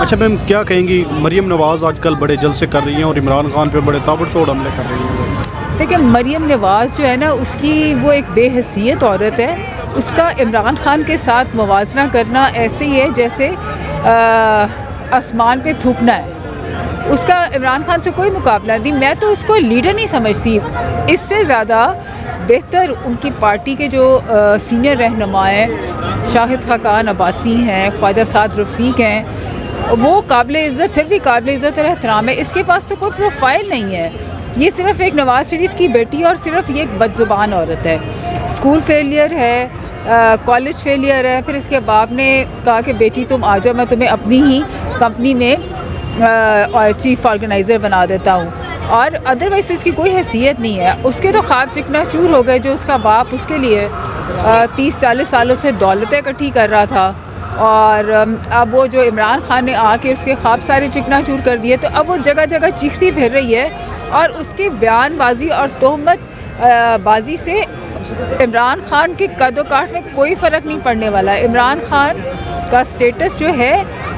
अच्छा मैम, क्या कहेंगी, मरीम नवाज़ आजकल बड़े जलसे कर रही हैं और इमरान खान पे बड़े ताबड़तोड़ हमले कर रही हैं। देखिए, मरीम नवाज़ जो है ना, उसकी वो एक बेहैसियत औरत है। उसका इमरान खान के साथ मुवाजना करना ऐसे ही है जैसे आसमान पे थूकना है। उसका इमरान खान से कोई मुकाबला नहीं। मैं तो उसको लीडर नहीं समझती। इससे ज़्यादा बेहतर उनकी पार्टी के जो सीनियर रहनुमा हैं, शाहिद खाकान अब्बासी हैं, ख्वाजा साद रफ़ीक हैं, वो काबिल इज़्ज़त, फिर भी काबिल इज़्ज़त और एहतराम है। इसके पास तो कोई प्रोफाइल नहीं है। ये सिर्फ़ एक नवाज़ शरीफ की बेटी और सिर्फ ये एक बदज़ुबान औरत है। स्कूल फेलियर है, कॉलेज फेलियर है। फिर इसके बाप ने कहा कि बेटी तुम आ जाओ, मैं तुम्हें अपनी ही कंपनी में चीफ़ ऑर्गेनाइज़र बना देता हूँ। और अदरवाइज़ इसकी कोई हैसियत नहीं है। उसके तो ख्वाब चिकना चूर हो गए जो उसका बाप उसके लिए 30-40 सालों से दौलतें इकट्ठी कर रहा था। और अब वो जो इमरान खान ने आके उसके ख्वाब सारे चिकना चूर कर दिए, तो अब वो जगह जगह चीखती फिर रही है। और उसकी बयानबाजी और तोहमत बाजी से इमरान खान के कदो काठ में कोई फ़र्क नहीं पड़ने वाला है। इमरान खान का स्टेटस जो है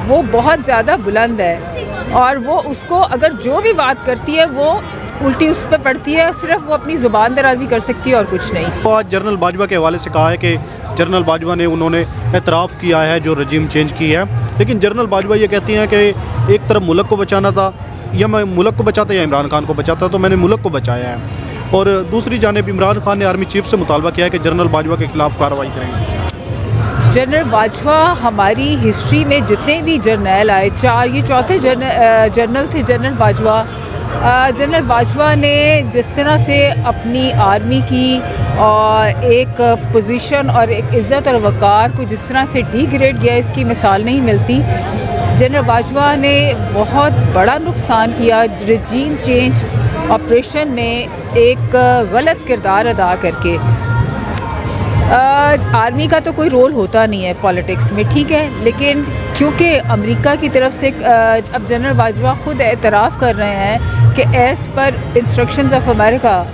वो बहुत ज़्यादा बुलंद है और वो उसको अगर जो भी बात करती है वो उल्टी उस पर पड़ती है। सिर्फ वो अपनी ज़ुबान दराजी कर सकती है और कुछ नहीं। तो आज जनरल बाजवा के हवाले से कहा है कि जनरल बाजवा ने उन्होंने एतराफ़ किया है जो रजीम चेंज की है, लेकिन जनरल बाजवा ये कहती हैं कि एक तरफ मुल्क को बचाना था, या मैं मुल्क को बचाता या इमरान खान को बचाता, तो मैंने मुल्क को बचाया है। और दूसरी जानिब इमरान खान ने आर्मी चीफ से मुतालबा किया है कि जनरल बाजवा के ख़िलाफ़ कार्रवाई करेंगे। जनरल बाजवा हमारी हिस्ट्री में जितने भी जर्नल आए, ये चौथे जनरल थे जनरल बाजवा। जनरल बाजवा ने जिस तरह से अपनी आर्मी की और एक पोजीशन और एक इज़्ज़त और वक़ार को जिस तरह से डिग्रेड किया, इसकी मिसाल नहीं मिलती। जनरल बाजवा ने बहुत बड़ा नुकसान किया रजीम चेंज ऑपरेशन में एक गलत किरदार अदा करके। आर्मी का तो कोई रोल होता नहीं है पॉलिटिक्स में, ठीक है, लेकिन क्योंकि अमेरिका की तरफ से अब जनरल बाजवा ख़ुद एतराफ़ कर रहे हैं कि as per instructions of America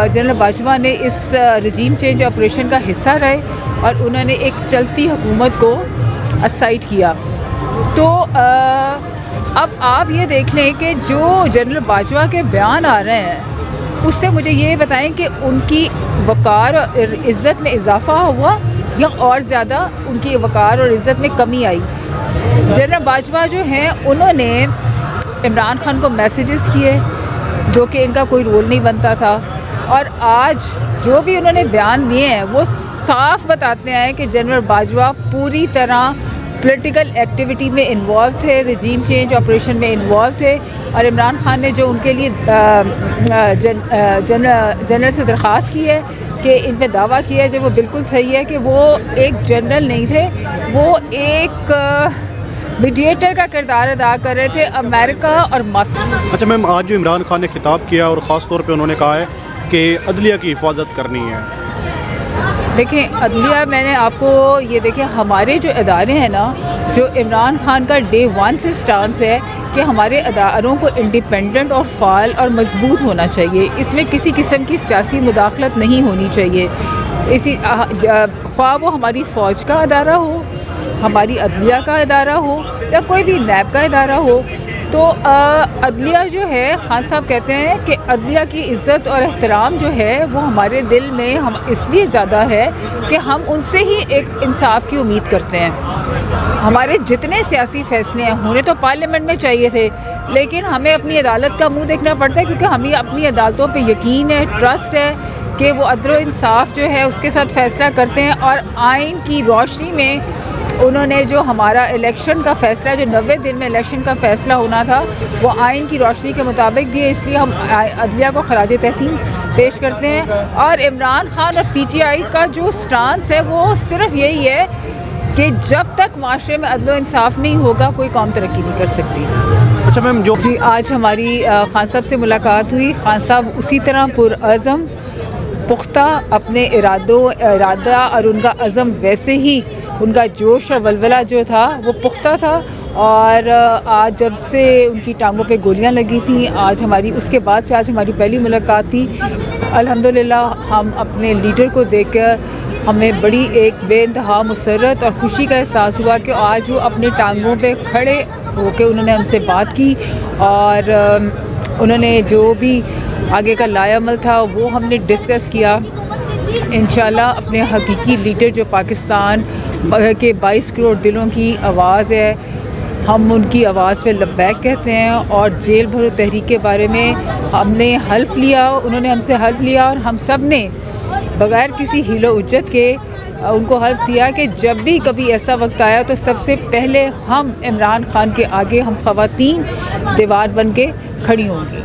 general Bajwa ने इस रजीम चेंज ऑपरेशन का हिस्सा रहे और उन्होंने एक चलती हुकूमत को असाइड किया। तो अब आप ये देख लें कि जो जनरल बाजवा के बयान आ रहे हैं उससे मुझे ये बताएं कि उनकी वक़ार और इज़्ज़त में इजाफ़ा हुआ या और ज़्यादा उनकी वक़ार और इज़्ज़त में कमी आई। जनरल बाजवा जो हैं उन्होंने इमरान खान को मैसेजेस किए जो कि इनका कोई रोल नहीं बनता था, और आज जो भी उन्होंने बयान दिए हैं वो साफ बताते हैं कि जनरल बाजवा पूरी तरह पॉलिटिकल एक्टिविटी में इन्वॉल्व थे, रजीम चेंज ऑपरेशन में इन्वॉल्व थे। और इमरान खान ने जो उनके लिए जनरल से दरख्वास्त की है कि इन पे दावा किया है, जो वो बिल्कुल सही है कि वो एक जनरल नहीं थे, वो एक मीडिएटर का किरदार अदा कर रहे थे अमेरिका और माफिया। अच्छा मैम, आज जो इमरान खान ने खिताब किया और ख़ास तौर पे उन्होंने कहा है कि अदलिया की हिफाजत करनी है। देखें, अदलिया, मैंने आपको ये देखें, हमारे जो अदारे हैं ना, जो इमरान खान का डे 1 से स्टांस है कि हमारे अदारों को इंडिपेंडेंट और फ़ाल और मजबूत होना चाहिए। इसमें किसी किस्म की सियासी मुदाखलत नहीं होनी चाहिए। इसी ख्वाह वो हमारी फ़ौज का अदारा हो, हमारी अदलिया का अदारा हो या कोई भी नैब का अदारा हो। तो अदलिया जो है, खान साहब कहते हैं कि अदलिया की इज़्ज़त और एहतराम जो है वो हमारे दिल में हम इसलिए ज़्यादा है कि हम उनसे ही एक इंसाफ की उम्मीद करते हैं। हमारे जितने सियासी फ़ैसले हैं होने तो पार्लियामेंट में चाहिए थे, लेकिन हमें अपनी अदालत का मुंह देखना पड़ता है क्योंकि हमें अपनी अदालतों पे यकीन है, ट्रस्ट है कि वो अदल और इंसाफ जो है उसके साथ फ़ैसला करते हैं। और आइन की रोशनी में उन्होंने जो हमारा इलेक्शन का फ़ैसला, जो 90 दिन में इलेक्शन का फ़ैसला होना था, वो आइन की रोशनी के मुताबिक दिए, इसलिए हम अदलिया को खराज तहसीन पेश करते हैं। और इमरान खान और PTI का जो स्टांस है वो सिर्फ यही है कि जब तक माशरे में अदल और इंसाफ नहीं होगा कोई कौम तरक्की नहीं कर सकती। अच्छा मैम, जो जी, आज हमारी खान साहब से मुलाकात हुई। खान साहब उसी तरह पुरअज़म, पुख्ता अपने इरादा और उनका अज़म वैसे ही, उनका जोश और वलवला जो था वो पुख्ता था। और आज जब से उनकी टांगों पे गोलियां लगी थी, आज हमारी उसके बाद से आज हमारी पहली मुलाकात थी। अल्हम्दुलिल्लाह हम अपने लीडर को देखकर हमें बड़ी एक बेइंतहा मुसर्रत और खुशी का एहसास हुआ कि आज वो अपने टांगों पे खड़े होकर उन्होंने हमसे बात की और उन्होंने जो भी आगे का लायामल था वो हमने डिस्कस किया। इंशाल्लाह अपने हकीकी लीडर जो पाकिस्तान के 22 करोड़ दिलों की आवाज़ है, हम उनकी आवाज़ पे लब्बैक कहते हैं। और जेल भरो तहरीक के बारे में हमने हल्फ लिया, उन्होंने हमसे हल्फ लिया और हम सब ने बग़ैर किसी हीलो उज्जत के उनको हल्फ दिया कि जब भी कभी ऐसा वक्त आया तो सबसे पहले हम इमरान खान के आगे हम ख़वातीन दीवार बन के खड़ी होंगी।